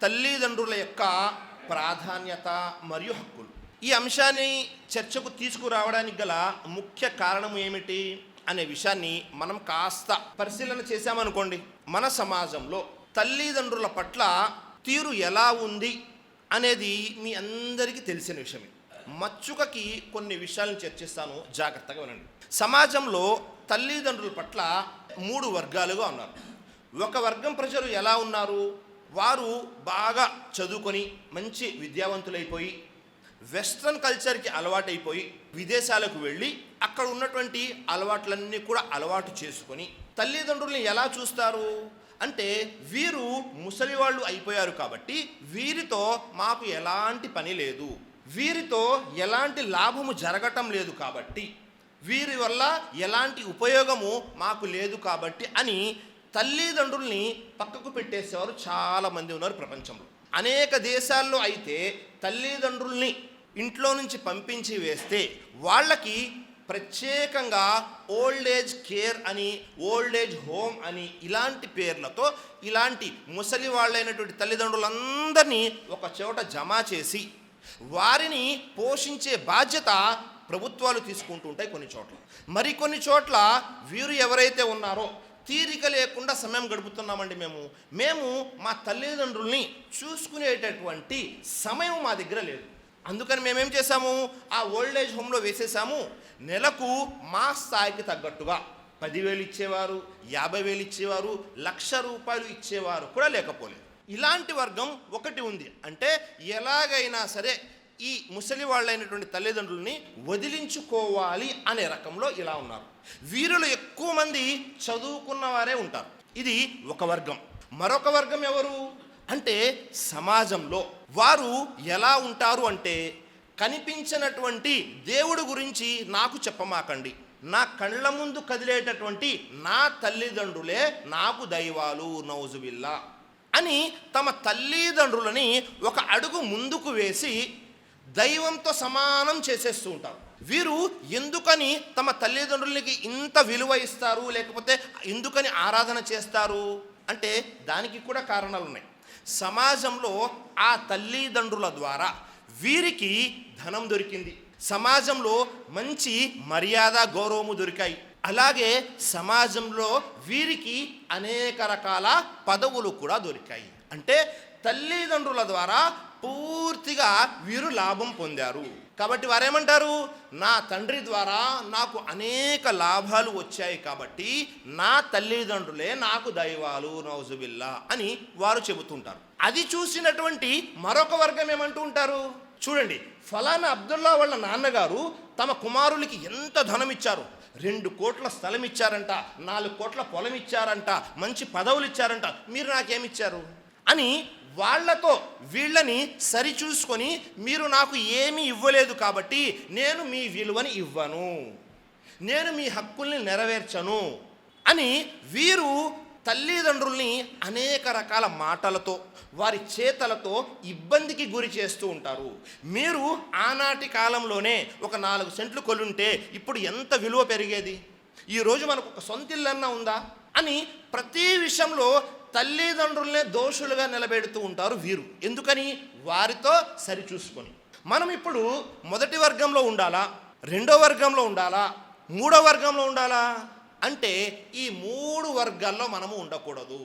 తల్లిదండ్రుల యొక్క ప్రాధాన్యత మరియు హక్కులు. ఈ అంశాన్ని చర్చకు తీసుకురావడానికి గల ముఖ్య కారణం ఏమిటి అనే విషయాన్ని మనం కాస్త పరిశీలన చేశామనుకోండి, మన సమాజంలో తల్లిదండ్రుల పట్ల తీరు ఎలా ఉంది అనేది మీ అందరికీ తెలిసిన విషయమే. మచ్చుకకి కొన్ని విషయాలను చర్చిస్తాను, జాగ్రత్తగా వినండి. సమాజంలో తల్లిదండ్రుల పట్ల 3 వర్గాలుగా ఉన్నారు. ఒక వర్గం ప్రజలు ఎలా ఉన్నారు? వారు బాగా చదువుకొని మంచి విద్యావంతులైపోయి వెస్ట్రన్ కల్చర్కి అలవాటైపోయి విదేశాలకు వెళ్ళి అక్కడ ఉన్నటువంటి అలవాట్లన్నీ కూడా అలవాటు చేసుకొని తల్లిదండ్రుల్ని ఎలా చూస్తారు అంటే, వీరు ముసలి వాళ్ళు అయిపోయారు కాబట్టి వీరితో మాకు ఎలాంటి పని లేదు, వీరితో ఎలాంటి లాభము జరగటం లేదు కాబట్టి, వీరి వల్ల ఎలాంటి ఉపయోగము మాకు లేదు కాబట్టి అని తల్లిదండ్రుల్ని పక్కకు పెట్టేసేవారు చాలామంది ఉన్నారు ప్రపంచంలో. అనేక దేశాల్లో అయితే తల్లిదండ్రుల్ని ఇంట్లో నుంచి పంపించి వేస్తే వాళ్ళకి ప్రత్యేకంగా ఓల్డ్ ఏజ్ కేర్ అని, ఓల్డ్ ఏజ్ హోమ్ అని ఇలాంటి పేర్లతో ఇలాంటి ముసలి వాళ్ళైనటువంటి తల్లిదండ్రులందరినీ ఒక చోట జమ చేసి వారిని పోషించే బాధ్యత ప్రభుత్వాలు తీసుకుంటూ ఉంటాయి కొన్ని చోట్ల. మరికొన్ని చోట్ల వీరు ఎవరైతే ఉన్నారో తీరిక లేకుండా సమయం గడుపుతున్నామండి, మేము మా తల్లిదండ్రుల్ని చూసుకునేటటువంటి సమయం మా దగ్గర లేదు. అందుకని మేమేం చేశాము, ఆ ఓల్డ్ ఏజ్ హోమ్లో వేసేసాము. నెలకు మా స్థాయికి తగ్గట్టుగా 10,000 ఇచ్చేవారు, 50,000 ఇచ్చేవారు, 1,00,000 రూపాయలు ఇచ్చేవారు కూడా లేకపోలేదు. ఇలాంటి వర్గం ఒకటి ఉంది. అంటే ఎలాగైనా సరే ఈ ముసలి వాళ్ళైనటువంటి తల్లిదండ్రుల్ని వదిలించుకోవాలి అనే రకంలో ఇలా ఉన్నారు. వీరిలో ఎక్కువ మంది చదువుకున్న వారే ఉంటారు. ఇది ఒక వర్గం. మరొక వర్గం ఎవరు అంటే, సమాజంలో వారు ఎలా ఉంటారు అంటే, కనిపించినటువంటి దేవుడి గురించి నాకు చెప్పమాకండి, నా కళ్ళ ముందు కదిలేటటువంటి నా తల్లిదండ్రులే నాకు దైవాలు నౌజుబిల్లా అని తమ తల్లిదండ్రులని ఒక అడుగు ముందుకు వేసి దైవంతో సమానం చేసేస్తూ ఉంటారు. వీరు ఎందుకని తమ తల్లిదండ్రులకి ఇంత విలువ ఇస్తారు, లేకపోతే ఎందుకని ఆరాధన చేస్తారు అంటే దానికి కూడా కారణాలు ఉన్నాయి. సమాజంలో ఆ తల్లిదండ్రుల ద్వారా వీరికి ధనం దొరికింది, సమాజంలో మంచి మర్యాద గౌరవము దొరికాయి. అలాగే సమాజంలో వీరికి అనేక రకాల పదవులు కూడా దొరికాయి. అంటే తల్లిదండ్రుల ద్వారా పూర్తిగా వీరు లాభం పొందారు. కాబట్టి వారేమంటారు, నా తండ్రి ద్వారా నాకు అనేక లాభాలు వచ్చాయి కాబట్టి నా తల్లిదండ్రులే నాకు దైవాలు నౌజుబిల్లా అని వారు చెబుతుంటారు. అది చూసినటువంటి మరొక వర్గం ఏమంటూ ఉంటారు, చూడండి ఫలానా అబ్దుల్లా వాళ్ళ నాన్నగారు తమ కుమారులకి ఎంత ధనం ఇచ్చారు, 2 కోట్ల స్థలం ఇచ్చారంట, 4 కోట్ల పొలం ఇచ్చారంట, మంచి పదవులు ఇచ్చారంట, మీరు నాకేమిచ్చారు అని వాళ్లతో వీళ్ళని సరిచూసుకొని, మీరు నాకు ఏమీ ఇవ్వలేదు కాబట్టి నేను మీ విలువని ఇవ్వను, నేను మీ హక్కుల్ని నెరవేర్చను అని వీరు తల్లిదండ్రుల్ని అనేక రకాల మాటలతో వారి చేతలతో ఇబ్బందికి గురి చేస్తూ ఉంటారు. మీరు ఆనాటి కాలంలోనే ఒక 4 సెంట్లు కొలుంటే ఇప్పుడు ఎంత విలువ పెరిగేది, ఈరోజు మనకు ఒక సొంత ఇల్లన్నా ఉందా అని ప్రతి విషయంలో తల్లిదండ్రులనే దోషులుగా నిలబెడుతూ ఉంటారు వీరు. ఎందుకని, వారితో సరిచూసుకొని. మనం ఇప్పుడు మొదటి వర్గంలో ఉండాలా, 2వ వర్గంలో ఉండాలా, 3వ వర్గంలో ఉండాలా అంటే ఈ 3 వర్గాల్లో మనము ఉండకూడదు.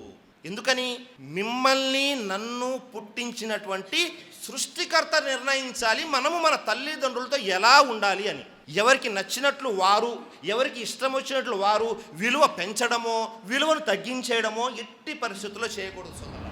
ఎందుకని, మిమ్మల్ని నన్ను పుట్టించినటువంటి సృష్టికర్త నిర్ణయించాలి మనము మన తల్లిదండ్రులతో ఎలా ఉండాలి అని. ఎవరికి నచ్చినట్లు వారు, ఎవరికి ఇష్టం వచ్చినట్లు వారు విలువ పెంచడమో విలువను తగ్గించేయడమో ఎట్టి పరిస్థితుల్లో చేయకూడదు సోదరులారా.